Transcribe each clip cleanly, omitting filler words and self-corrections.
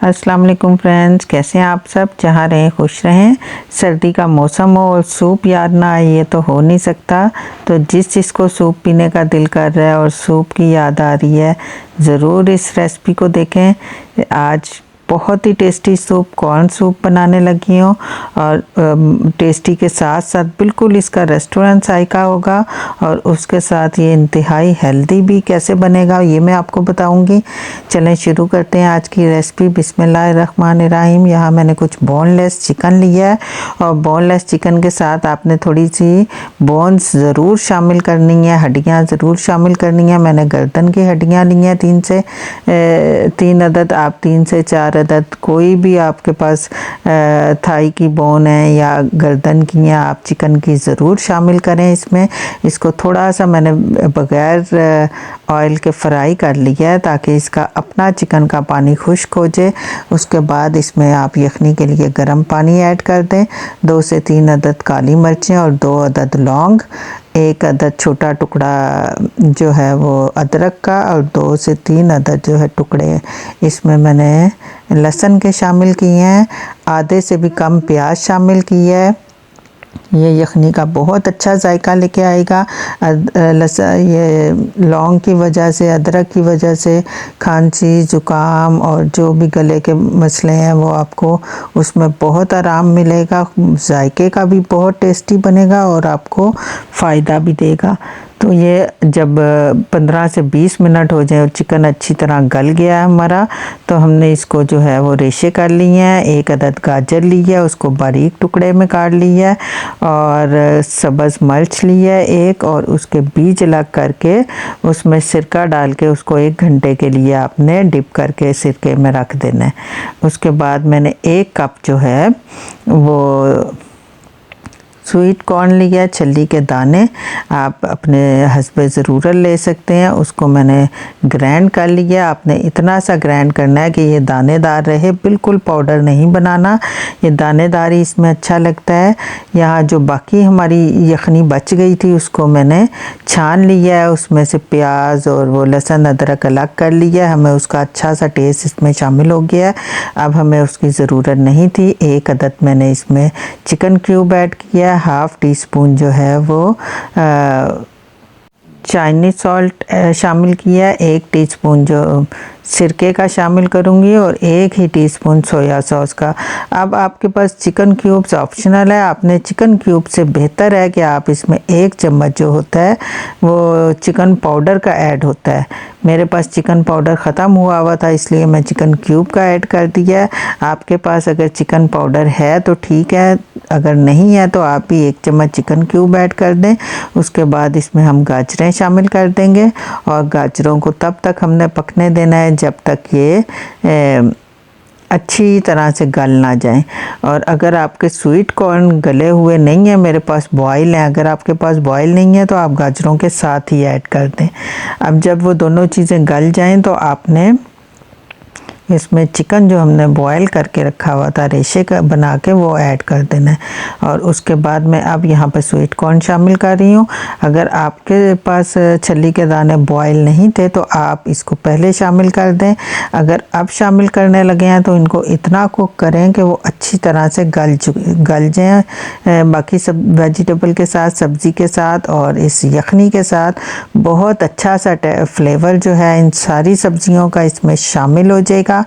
अस्सलाम वालेकुम फ्रेंड्स, कैसे हैं आप सब। जहाँ रहें खुश रहें। सर्दी का मौसम हो और सूप याद ना आए ये तो हो नहीं सकता। तो जिस जिसको सूप पीने का दिल कर रहा है और सूप की याद आ रही है, ज़रूर इस रेसिपी को देखें। आज बहुत ही टेस्टी सूप, कॉर्न सूप बनाने लगी हूँ और टेस्टी के साथ साथ बिल्कुल इसका रेस्टोरेंट जायका होगा और उसके साथ ये इंतहाई हेल्दी भी कैसे बनेगा ये मैं आपको बताऊंगी। चलें शुरू करते हैं आज की रेसिपी। बिस्मिल्लाहिर्रहमानिर्रहीम। यहाँ मैंने कुछ बोनलेस चिकन लिया है और बोनलेस चिकन के साथ आपने थोड़ी सी बोन्स ज़रूर शामिल करनी है, हड्डियाँ ज़रूर शामिल करनी है। मैंने गर्दन की हड्डियाँ ली हैं 3 अदद, आप 3 से 4 अदद, कोई भी आपके पास थाई की बोन है या गर्दन की है, आप चिकन की ज़रूर शामिल करें इसमें। इसको थोड़ा सा मैंने बग़ैर ऑयल के फ्राई कर लिया है ताकि इसका अपना चिकन का पानी खुश्क हो जाए। उसके बाद इसमें आप यखनी के लिए गर्म पानी ऐड कर दें। 2 से 3 अदद काली मिर्चें और 2 अदद लौंग, 1 अदद छोटा टुकड़ा जो है वो अदरक का और 2 से 3 अदद जो है टुकड़े इसमें मैंने लहसुन के शामिल किए हैं। आधे से भी कम प्याज शामिल किया है। ये यखनी का बहुत अच्छा जायका लेके आएगा। ये लौंग की वजह से, अदरक की वजह से खांसी ज़ुकाम और जो भी गले के मसले हैं वो आपको उसमें बहुत आराम मिलेगा। जायके का भी बहुत टेस्टी बनेगा और आपको फ़ायदा भी देगा। तो ये जब 15 से 20 मिनट हो जाए और चिकन अच्छी तरह गल गया है हमारा, तो हमने इसको जो है वो रेशे कर लिए हैं। 1 अदद गाजर ली है, उसको बारीक टुकड़े में काट लिया है और सब्ज़ मिर्च ली है 1 और उसके बीज अलग करके उसमें सिरका डाल के उसको 1 घंटे के लिए आपने डिप करके सिरके में रख देना है। उसके बाद मैंने 1 कप जो है वो स्वीट कॉर्न लिया, छल्ली के दाने, आप अपने हस्बे ज़रूरत ले सकते हैं। उसको मैंने ग्राइंड कर लिया। आपने इतना सा ग्राइंड करना है कि ये दानेदार रहे, बिल्कुल पाउडर नहीं बनाना। ये दानेदार ही इसमें अच्छा लगता है। यहाँ जो बाकी हमारी यखनी बच गई थी उसको मैंने छान लिया है, उसमें से प्याज और वो लहसुन अदरक अलग कर लिया है। हमें उसका अच्छा सा टेस्ट इसमें शामिल हो गया है। अब हमें उसकी ज़रूरत नहीं थी। 1 अदद मैंने इसमें चिकन क्यूब ऐड किया, हाफ़ टी स्पून जो है वो चाइनीज़ सॉल्ट शामिल किया, 1 टीस्पून जो सिरके का शामिल करूंगी और 1 ही टीस्पून सोया सॉस का। अब आपके पास चिकन क्यूब्स ऑप्शनल है, आपने चिकन क्यूब से बेहतर है कि आप इसमें 1 चम्मच जो होता है वो चिकन पाउडर का ऐड होता है। मेरे पास चिकन पाउडर ख़त्म हुआ था इसलिए मैं चिकन क्यूब का ऐड कर दिया है। आपके पास अगर चिकन पाउडर है तो ठीक है, अगर नहीं है तो आप भी 1 चम्मच चिकन क्यूब ऐड कर दें। उसके बाद इसमें हम गाजरें शामिल कर देंगे और गाजरों को तब तक हमने पकने देना है जब तक ये अच्छी तरह से गल ना जाए। और अगर आपके स्वीट कॉर्न गले हुए नहीं है, मेरे पास बॉयल है, अगर आपके पास बॉयल नहीं है तो आप गाजरों के साथ ही ऐड कर दें। अब जब वो दोनों चीज़ें गल जाएं तो आपने इसमें चिकन जो हमने बॉयल करके रखा हुआ था रेशे का बना के वो ऐड कर देना है। और उसके बाद मैं अब यहाँ पर स्वीट कॉर्न शामिल कर रही हूँ। अगर आपके पास छल्ली के दाने बॉयल नहीं थे तो आप इसको पहले शामिल कर दें। अगर अब शामिल करने लगे हैं तो इनको इतना कुक करें कि वो अच्छी तरह से गल जाएँ बाकी सब वेजिटेबल के साथ, सब्ज़ी के साथ और इस यखनी के साथ। बहुत अच्छा सा फ्लेवर जो है इन सारी सब्जियों का इसमें शामिल हो जाएगा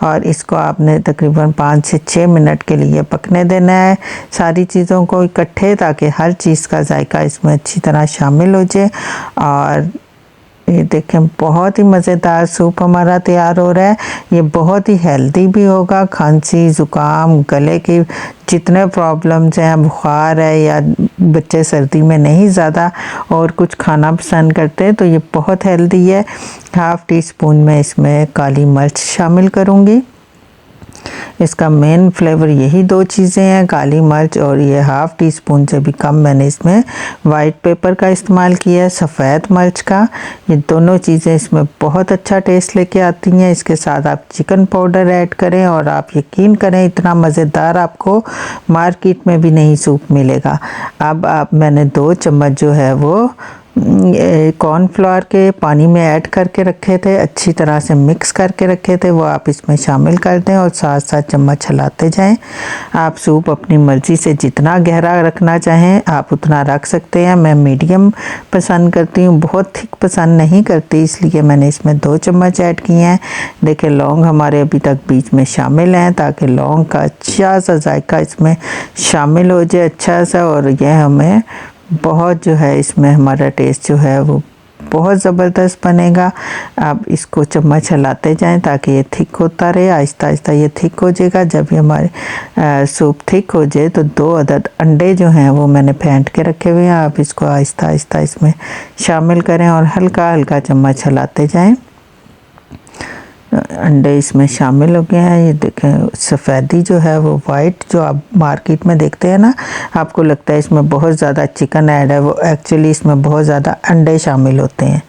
और इसको आपने तकरीबन 5 से 6 मिनट के लिए पकने देना है सारी चीज़ों को इकट्ठे, ताकि हर चीज़ का जायका इसमें अच्छी तरह शामिल हो जाए। और ये देखें बहुत ही मज़ेदार सूप हमारा तैयार हो रहा है। ये बहुत ही हेल्दी भी होगा। खांसी ज़ुकाम गले की जितने प्रॉब्लम्स हैं, बुखार है या बच्चे सर्दी में नहीं ज़्यादा और कुछ खाना पसंद करते हैं तो ये बहुत हेल्दी है। हाफ़ टी स्पून में इसमें काली मिर्च शामिल करूँगी। इसका मेन फ्लेवर यही 2 चीज़ें हैं, काली मिर्च और ये हाफ़ टी स्पून से भी कम मैंने इसमें वाइट पेपर का इस्तेमाल किया है, सफ़ेद मिर्च का। ये दोनों चीज़ें इसमें बहुत अच्छा टेस्ट लेके आती हैं। इसके साथ आप चिकन पाउडर ऐड करें और आप यकीन करें इतना मज़ेदार आपको मार्केट में भी नहीं सूप मिलेगा। अब मैंने 2 चम्मच जो है वो कॉर्नफ्लोर के पानी में ऐड करके रखे थे, अच्छी तरह से मिक्स करके रखे थे, वो आप इसमें शामिल कर दें और साथ साथ चम्मच हिलाते जाएं। आप सूप अपनी मर्ज़ी से जितना गहरा रखना चाहें आप उतना रख सकते हैं। मैं मीडियम पसंद करती हूँ, बहुत थिक पसंद नहीं करती, इसलिए मैंने इसमें 2 चम्मच ऐड किए हैं। देखिए लौंग हमारे अभी तक बीच में शामिल हैं ताकि लौंग का अच्छा सा जायका इसमें शामिल हो जाए अच्छा सा, और यह हमें बहुत जो है इसमें हमारा टेस्ट जो है वो बहुत ज़बरदस्त बनेगा। आप इसको चम्मच हिलाते जाएं ताकि ये थिक होता रहे, आहिस्ता आहिस्ता ये थिक हो जाएगा। जब ये हमारे सूप थिक हो जाए तो 2 अदद अंडे जो हैं वो मैंने फेंट के रखे हुए हैं, आप इसको आहिस्ता आहिस्ता इसमें शामिल करें और हल्का हल्का चम्मच हिलाते जाएँ। अंडे इसमें शामिल हो गए हैं। ये देखें सफ़ेदी जो है वो वाइट जो आप मार्केट में देखते हैं ना, आपको लगता है इसमें बहुत ज़्यादा चिकन ऐड है, वो एक्चुअली इसमें बहुत ज़्यादा अंडे शामिल होते हैं,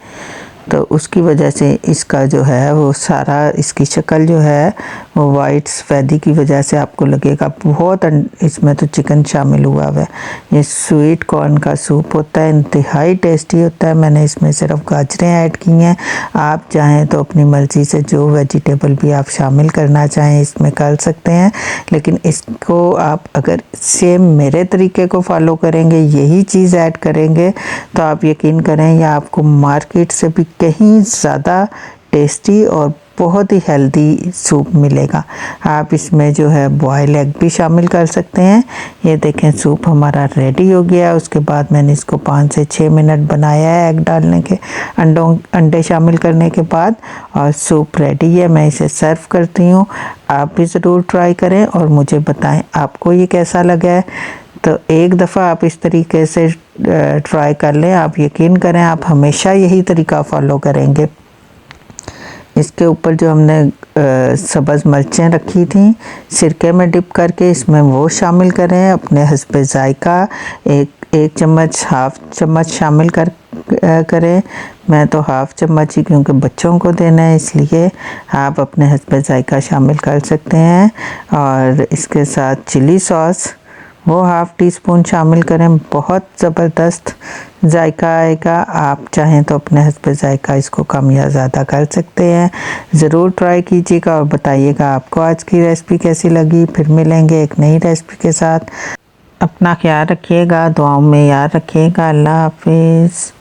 तो उसकी वजह से इसका जो है वो सारा इसकी शक्ल जो है वो वाइट सफ़ेदी की वजह से आपको लगेगा बहुत इसमें तो चिकन शामिल हुआ है। ये स्वीट कॉर्न का सूप होता है, इंतहाई टेस्टी होता है। मैंने इसमें सिर्फ गाजरें ऐड की हैं, आप चाहें तो अपनी मर्ज़ी से जो वेजिटेबल भी आप शामिल करना चाहें इसमें कर सकते हैं, लेकिन इसको आप अगर सेम मेरे तरीके को फॉलो करेंगे, यही चीज़ ऐड करेंगे, तो आप यकीन करें यह आपको मार्केट से भी कहीं ज़्यादा टेस्टी और बहुत ही हेल्दी सूप मिलेगा। आप इसमें जो है बॉयल एग भी शामिल कर सकते हैं। ये देखें सूप हमारा रेडी हो गया। उसके बाद मैंने इसको 5 से 6 मिनट बनाया है एग डालने के, अंडे शामिल करने के बाद, और सूप रेडी है। मैं इसे सर्व करती हूँ। आप भी ज़रूर ट्राई करें और मुझे बताएं आपको ये कैसा लगा है। तो एक दफ़ा आप इस तरीके से ट्राई कर लें, आप यकीन करें आप हमेशा यही तरीका फॉलो करेंगे। इसके ऊपर जो हमने सब्ज़ मिर्चें रखी थी सिरके में डिप करके, इसमें वो शामिल करें अपने हस्बे ज़ायका। एक चम्मच हाफ़ चम्मच शामिल करें। मैं तो हाफ़ चम्मच ही, क्योंकि बच्चों को देना है इसलिए आप अपने हस्बे ज़ायका शामिल कर सकते हैं। और इसके साथ चिली सॉस वो हाफ़ टी स्पून शामिल करें, बहुत ज़बरदस्त जायका आएगा। आप चाहें तो अपने हस्बे जायका इसको कम या ज़्यादा कर सकते हैं। ज़रूर ट्राई कीजिएगा और बताइएगा आपको आज की रेसिपी कैसी लगी। फिर मिलेंगे एक नई रेसिपी के साथ। अपना ख्याल रखिएगा, दुआओं में याद रखिएगा। अल्लाह हाफिज़।